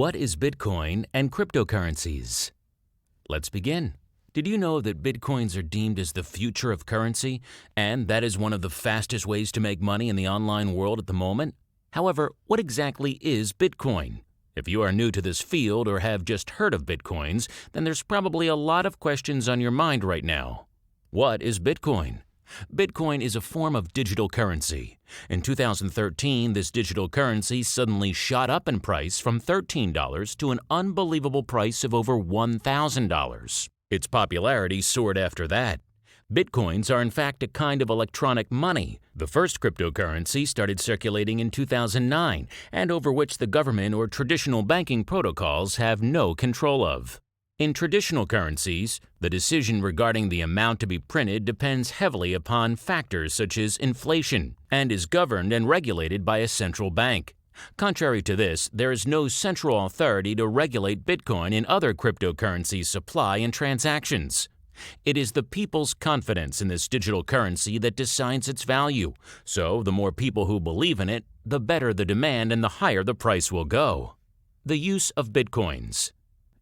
What is Bitcoin and cryptocurrencies? Let's begin. Did you know that Bitcoins are deemed as the future of currency, and that is one of the fastest ways to make money in the online world at the moment? However, what exactly is Bitcoin? If you are new to this field or have just heard of Bitcoins, then there's probably a lot of questions on your mind right now. What is Bitcoin? Bitcoin is a form of digital currency. In 2013, this digital currency suddenly shot up in price from $13 to an unbelievable price of over $1,000. Its popularity soared after that. Bitcoins are in fact a kind of electronic money. The first cryptocurrency started circulating in 2009 and over which the government or traditional banking protocols have no control of. In traditional currencies, the decision regarding the amount to be printed depends heavily upon factors such as inflation and is governed and regulated by a central bank. Contrary to this, there is no central authority to regulate Bitcoin and other cryptocurrency supply and transactions. It is the people's confidence in this digital currency that decides its value. So, the more people who believe in it, the better the demand and the higher the price will go. The use of Bitcoins.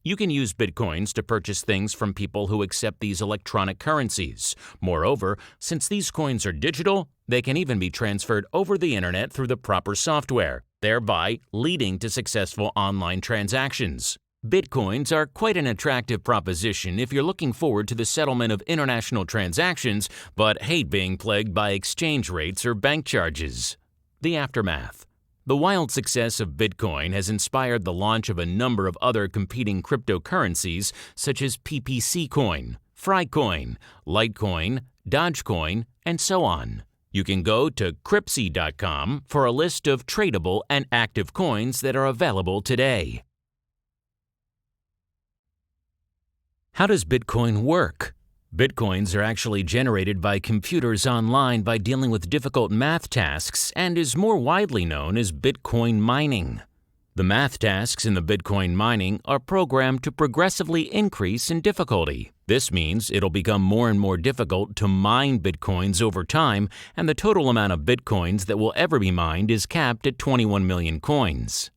You can use Bitcoins to purchase things from people who accept these electronic currencies. Moreover, since these coins are digital, they can even be transferred over the internet through the proper software, thereby leading to successful online transactions. Bitcoins are quite an attractive proposition if you're looking forward to the settlement of international transactions but hate being plagued by exchange rates or bank charges. The aftermath. The wild success of Bitcoin has inspired the launch of a number of other competing cryptocurrencies such as PPC Coin, Frycoin, Litecoin, Dogecoin, and so on. You can go to Cryptsy.com for a list of tradable and active coins that are available today. How does Bitcoin work? Bitcoins are actually generated by computers online by dealing with difficult math tasks and is more widely known as Bitcoin mining. The math tasks in the Bitcoin mining are programmed to progressively increase in difficulty. This means it'll become more and more difficult to mine Bitcoins over time, and the total amount of Bitcoins that will ever be mined is capped at 21 million coins.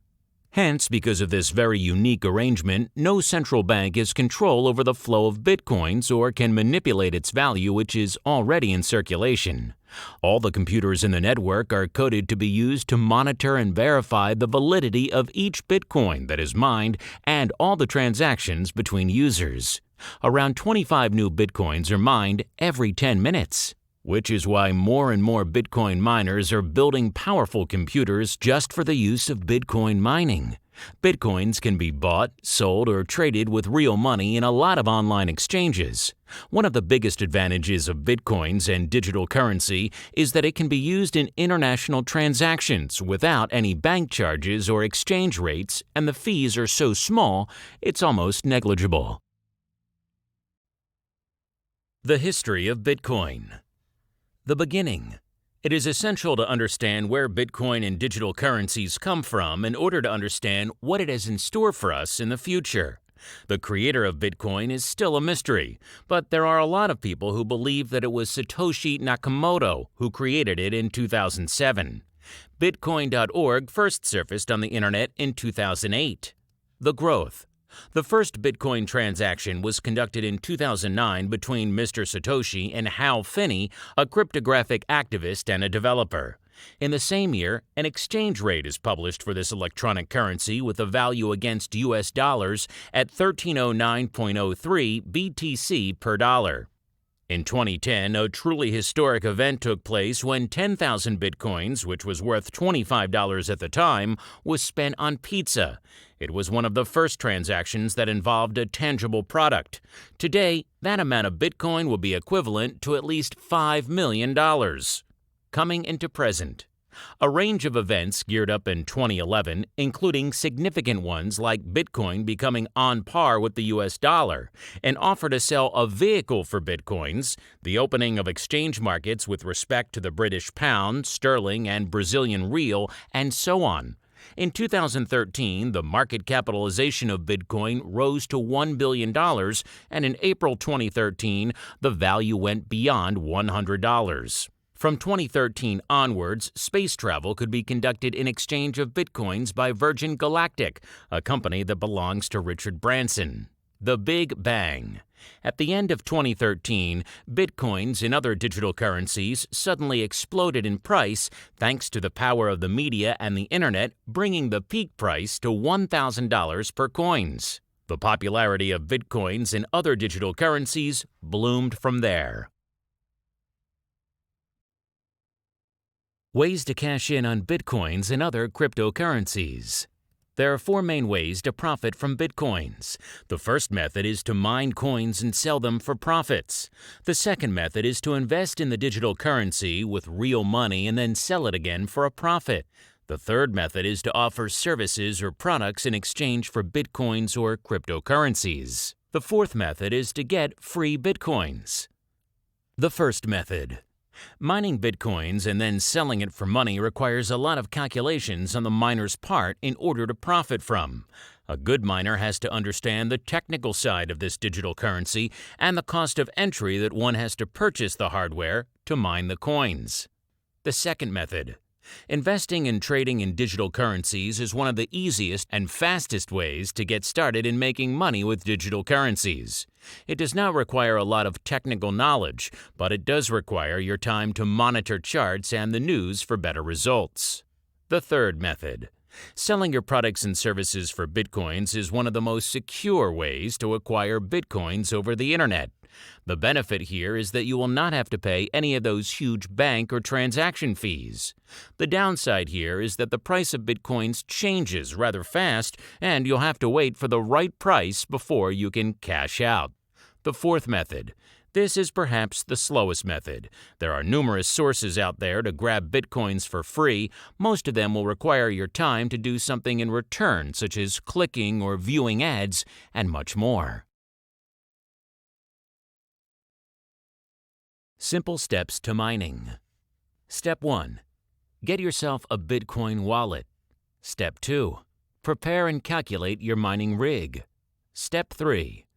Hence, because of this very unique arrangement, no central bank has control over the flow of Bitcoins or can manipulate its value, which is already in circulation. All the computers in the network are coded to be used to monitor and verify the validity of each Bitcoin that is mined and all the transactions between users. Around 25 new Bitcoins are mined every 10 minutes. Which is why more and more Bitcoin miners are building powerful computers just for the use of Bitcoin mining. Bitcoins can be bought, sold, or traded with real money in a lot of online exchanges. One of the biggest advantages of Bitcoins and digital currency is that it can be used in international transactions without any bank charges or exchange rates, and the fees are so small, it's almost negligible. The history of Bitcoin. The beginning. It is essential to understand where Bitcoin and digital currencies come from in order to understand what it has in store for us in the future. The creator of Bitcoin is still a mystery, but there are a lot of people who believe that it was Satoshi Nakamoto who created it in 2007. Bitcoin.org first surfaced on the internet in 2008. The growth. The first Bitcoin transaction was conducted in 2009 between Mr. Satoshi and Hal Finney, a cryptographic activist and a developer. In the same year, an exchange rate is published for this electronic currency with a value against US dollars at 1309.03 BTC per dollar. In 2010, a truly historic event took place when 10,000 Bitcoins, which was worth $25 at the time, was spent on pizza. It was one of the first transactions that involved a tangible product. Today, that amount of Bitcoin will be equivalent to at least $5 million. Coming into present. A range of events geared up in 2011, including significant ones like Bitcoin becoming on par with the US dollar, an offer to sell a vehicle for Bitcoins, the opening of exchange markets with respect to the British pound, sterling, and Brazilian real, and so on. In 2013, the market capitalization of Bitcoin rose to $1 billion, and in April 2013, the value went beyond $100. From 2013 onwards, space travel could be conducted in exchange of bitcoins by Virgin Galactic, a company that belongs to Richard Branson. The Big Bang. At the end of 2013, bitcoins and other digital currencies suddenly exploded in price thanks to the power of the media and the internet, bringing the peak price to $1,000 per coins. The popularity of bitcoins and other digital currencies bloomed from there. Ways to cash in on bitcoins and other cryptocurrencies. There are four main ways to profit from bitcoins. The first method is to mine coins and sell them for profits. The second method is to invest in the digital currency with real money and then sell it again for a profit. The third method is to offer services or products in exchange for bitcoins or cryptocurrencies. The fourth method is to get free bitcoins. The first method. Mining bitcoins and then selling it for money requires a lot of calculations on the miner's part in order to profit from. A good miner has to understand the technical side of this digital currency and the cost of entry that one has to purchase the hardware to mine the coins. The second method. Investing and trading in digital currencies is one of the easiest and fastest ways to get started in making money with digital currencies. It does not require a lot of technical knowledge, but it does require your time to monitor charts and the news for better results. The third method. Selling your products and services for bitcoins is one of the most secure ways to acquire bitcoins over the internet. The benefit here is that you will not have to pay any of those huge bank or transaction fees. The downside here is that the price of bitcoins changes rather fast and you'll have to wait for the right price before you can cash out. The fourth method. This is perhaps the slowest method. There are numerous sources out there to grab bitcoins for free. Most of them will require your time to do something in return, such as clicking or viewing ads, and much more. Simple steps to mining. Step 1. Get yourself a Bitcoin wallet. Step 2. Prepare and calculate your mining rig. Step 3.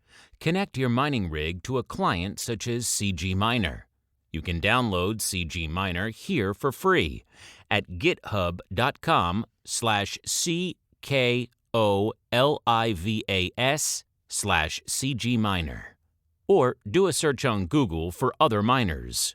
Connect your mining rig to a client such as CG Miner. You can download CG Miner here for free at github.com/CKOLIVAS/CGMiner. Or do a search on Google for other miners.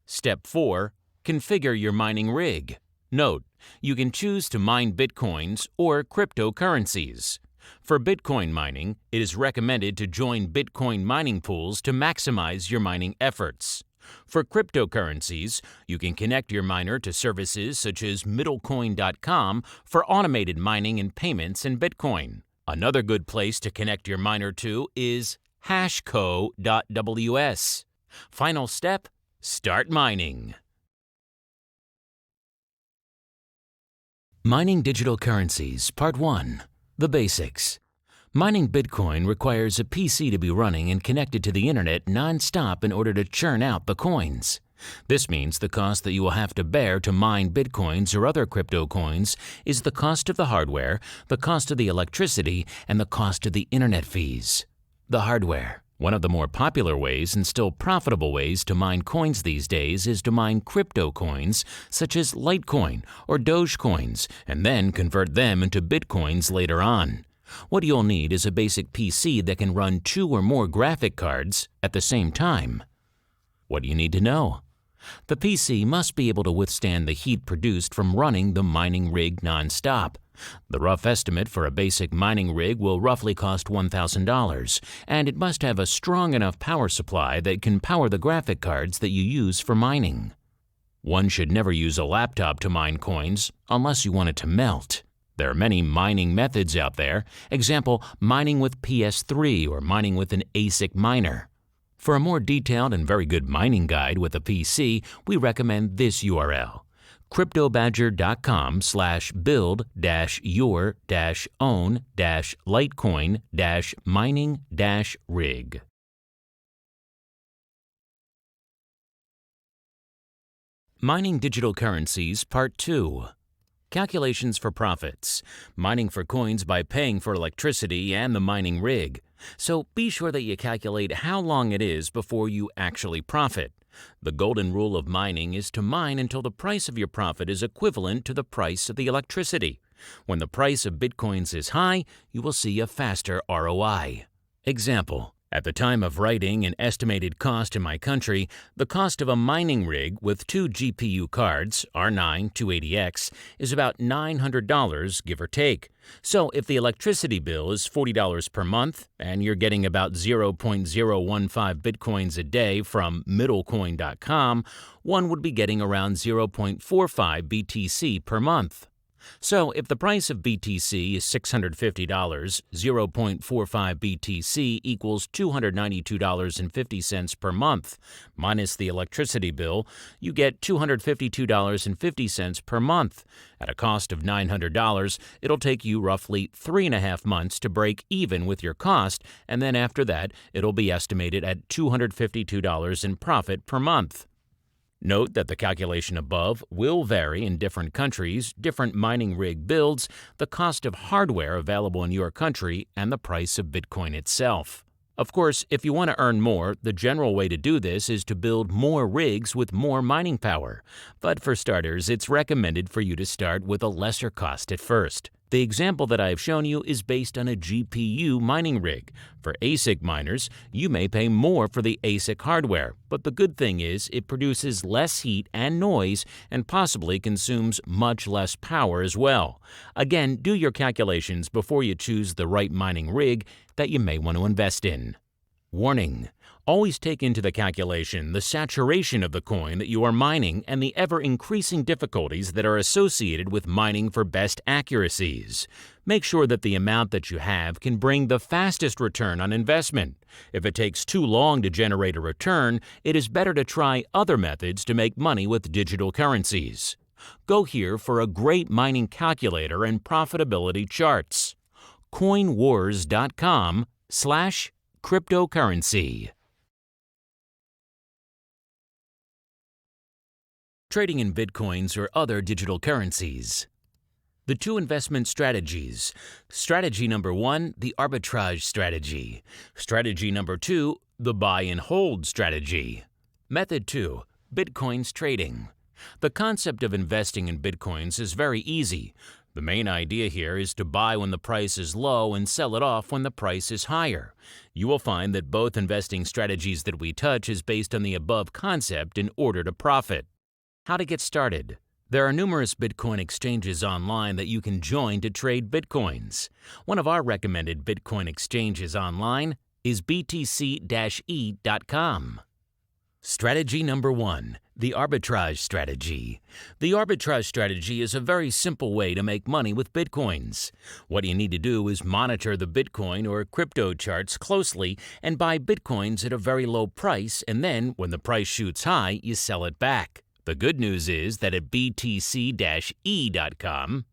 Step 4. Configure your mining rig. Note, you can choose to mine bitcoins or cryptocurrencies. For Bitcoin mining, it is recommended to join Bitcoin mining pools to maximize your mining efforts. For cryptocurrencies, you can connect your miner to services such as middlecoin.com for automated mining and payments in Bitcoin. Another good place to connect your miner to is hashco.ws. Final step, start mining. Mining digital currencies, Part 1. The basics. Mining Bitcoin requires a PC to be running and connected to the internet non-stop in order to churn out the coins. This means the cost that you will have to bear to mine Bitcoins or other crypto coins is the cost of the hardware, the cost of the electricity, and the cost of the internet fees. The hardware. One of the more popular ways and still profitable ways to mine coins these days is to mine crypto coins such as Litecoin or Dogecoins and then convert them into Bitcoins later on. What you'll need is a basic PC that can run 2 or more graphic cards at the same time. What do you need to know? The PC must be able to withstand the heat produced from running the mining rig non-stop. The rough estimate for a basic mining rig will roughly cost $1,000, and it must have a strong enough power supply that can power the graphic cards that you use for mining. One should never use a laptop to mine coins unless you want it to melt. There are many mining methods out there, example, mining with PS3 or mining with an ASIC miner. For a more detailed and very good mining guide with a PC, we recommend this URL. cryptobadger.com/build-your-own-litecoin-mining-rig. Mining digital currencies, Part 2. Calculations for profits. Mining for coins by paying for electricity and the mining rig. So be sure that you calculate how long it is before you actually profit. The golden rule of mining is to mine until the price of your profit is equivalent to the price of the electricity. When the price of Bitcoins is high, you will see a faster ROI. Example. At the time of writing an estimated cost in my country, the cost of a mining rig with 2 GPU cards, R9 280X, is about $900, give or take. So if the electricity bill is $40 per month and you're getting about 0.015 Bitcoins a day from middlecoin.com, one would be getting around 0.45 BTC per month. So if the price of BTC is $650, 0.45 BTC equals $292.50 per month. Minus the electricity bill, you get $252.50 per month. At a cost of $900, it'll take you roughly 3.5 months to break even with your cost, and then after that, it'll be estimated at $252 in profit per month. Note that the calculation above will vary in different countries, different mining rig builds, the cost of hardware available in your country, and the price of Bitcoin itself. Of course, if you want to earn more, the general way to do this is to build more rigs with more mining power. But for starters, it's recommended for you to start with a lesser cost at first. The example that I have shown you is based on a GPU mining rig. For ASIC miners, you may pay more for the ASIC hardware, but the good thing is it produces less heat and noise and possibly consumes much less power as well. Again, do your calculations before you choose the right mining rig that you may want to invest in. Warning: always take into the calculation the saturation of the coin that you are mining and the ever-increasing difficulties that are associated with mining for best accuracies. Make sure that the amount that you have can bring the fastest return on investment. If it takes too long to generate a return, it is better to try other methods to make money with digital currencies. Go here for a great mining calculator and profitability charts. coinwars.com/cryptocurrency. Trading in Bitcoins or other digital currencies. The 2 investment strategies. Strategy number 1, the arbitrage strategy. Strategy number 2, the buy and hold strategy. Method 2, Bitcoins trading. The concept of investing in Bitcoins is very easy. The main idea here is to buy when the price is low and sell it off when the price is higher. You will find that both investing strategies that we touch is based on the above concept in order to profit. How to get started? There are numerous Bitcoin exchanges online that you can join to trade Bitcoins. One of our recommended Bitcoin exchanges online is btc-e.com. Strategy number 1, the arbitrage strategy. The arbitrage strategy is a very simple way to make money with Bitcoins. What you need to do is monitor the Bitcoin or crypto charts closely and buy Bitcoins at a very low price, and then when the price shoots high, you sell it back. The good news is that at btc-e.com,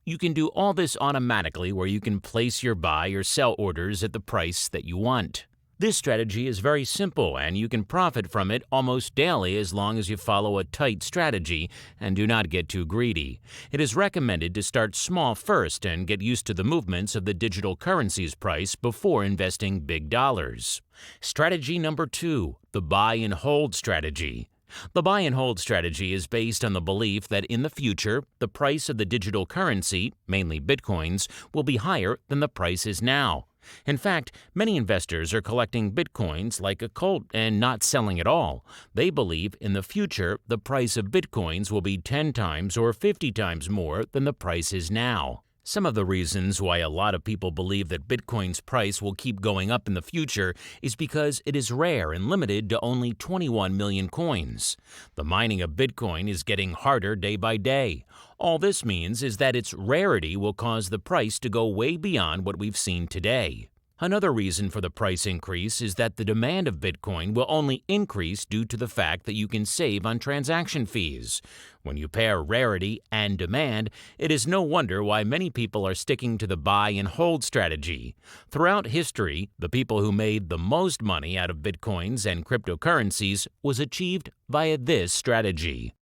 you can do all this automatically where you can place your buy or sell orders at the price that you want. This strategy is very simple and you can profit from it almost daily as long as you follow a tight strategy and do not get too greedy. It is recommended to start small first and get used to the movements of the digital currency's price before investing big dollars. Strategy number 2, the buy and hold strategy. The buy and hold strategy is based on the belief that in the future, the price of the digital currency, mainly Bitcoins, will be higher than the price is now. In fact, many investors are collecting Bitcoins like a cult and not selling at all. They believe in the future the price of Bitcoins will be 10 times or 50 times more than the price is now. Some of the reasons why a lot of people believe that Bitcoin's price will keep going up in the future is because it is rare and limited to only 21 million coins. The mining of Bitcoin is getting harder day by day. All this means is that its rarity will cause the price to go way beyond what we've seen today. Another reason for the price increase is that the demand of Bitcoin will only increase due to the fact that you can save on transaction fees. When you pair rarity and demand, it is no wonder why many people are sticking to the buy and hold strategy. Throughout history, the people who made the most money out of Bitcoins and cryptocurrencies was achieved via this strategy.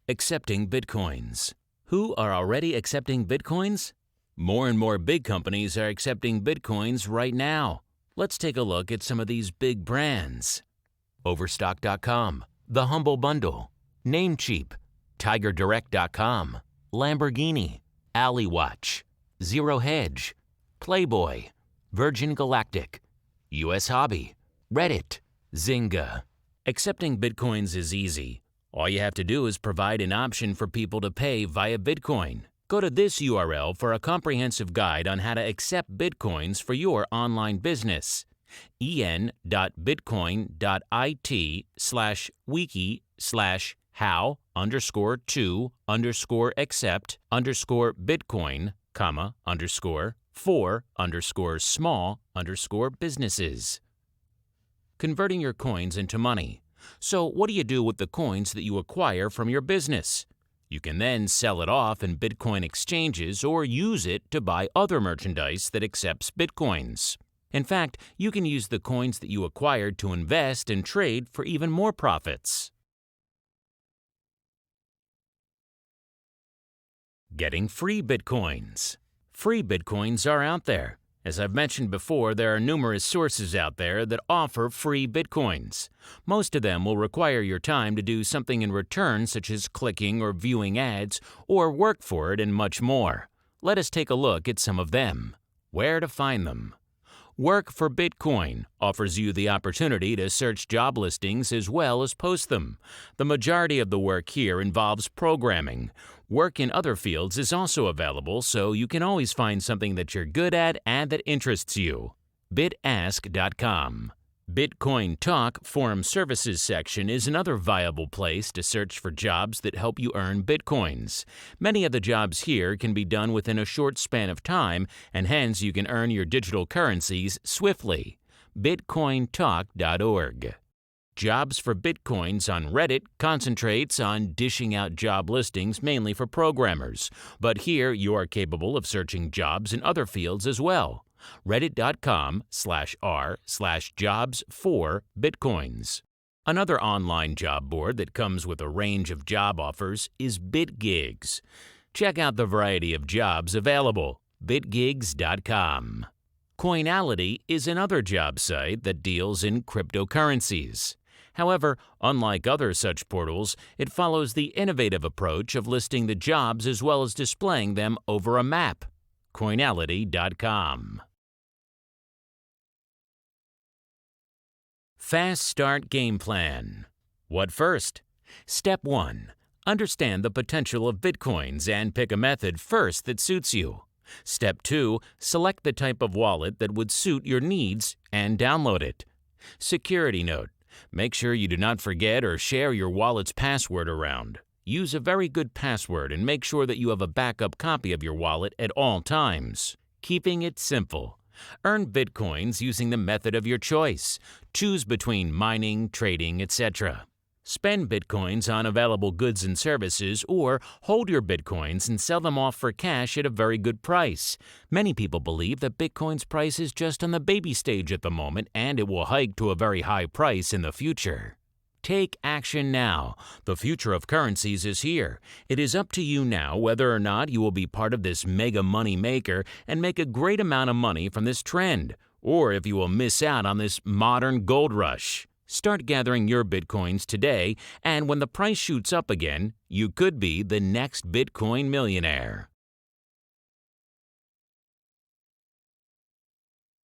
Accepting Bitcoins. Who are already accepting Bitcoins? More and more big companies are accepting Bitcoins right now. Let's take a look at some of these big brands. Overstock.com, The Humble Bundle, Namecheap, TigerDirect.com, Lamborghini, AliWatch, Zero Hedge, Playboy, Virgin Galactic, US Hobby, Reddit, Zynga. Accepting Bitcoins is easy. All you have to do is provide an option for people to pay via Bitcoin. Go to this URL for a comprehensive guide on how to accept Bitcoins for your online business. en.bitcoin.it/wiki/how_to_accept_Bitcoin, _for_small_businesses. Converting your coins into money. So what do you do with the coins that you acquire from your business? You can then sell it off in Bitcoin exchanges or use it to buy other merchandise that accepts Bitcoins. In fact, you can use the coins that you acquired to invest and trade for even more profits. Getting free Bitcoins. Free Bitcoins are out there. As I've mentioned before, there are numerous sources out there that offer free Bitcoins. Most of them will require your time to do something in return, such as clicking or viewing ads, or work for it and much more. Let us take a look at some of them. Where to find them? Work for Bitcoin offers you the opportunity to search job listings as well as post them. The majority of the work here involves programming. Work in other fields is also available, so you can always find something that you're good at and that interests you. Bitask.com. Bitcoin Talk Forum Services section is another viable place to search for jobs that help you earn Bitcoins. Many of the jobs here can be done within a short span of time, and hence you can earn your digital currencies swiftly. Bitcointalk.org. Jobs for Bitcoins on Reddit concentrates on dishing out job listings mainly for programmers, but here you are capable of searching jobs in other fields as well. Reddit.com/r/jobs4bitcoins. Another online job board that comes with a range of job offers is BitGigs. Check out the variety of jobs available. Bitgigs.com. Coinality is another job site that deals in cryptocurrencies. However, unlike other such portals, it follows the innovative approach of listing the jobs as well as displaying them over a map. Coinality.com. Fast Start Game Plan. What first? Step 1. Understand the potential of Bitcoins and pick a method first that suits you. Step 2. Select the type of wallet that would suit your needs and download it. Security note. Make sure you do not forget or share your wallet's password around. Use a very good password and make sure that you have a backup copy of your wallet at all times. Keeping it simple. Earn Bitcoins using the method of your choice. Choose between mining, trading, etc. Spend Bitcoins on available goods and services, or hold your Bitcoins and sell them off for cash at a very good price. Many people believe that Bitcoin's price is just on the baby stage at the moment and it will hike to a very high price in the future. Take action now. The future of currencies is here. It is up to you now whether or not you will be part of this mega money maker and make a great amount of money from this trend, or if you will miss out on this modern gold rush. Start gathering your Bitcoins today, and when the price shoots up again, you could be the next Bitcoin millionaire.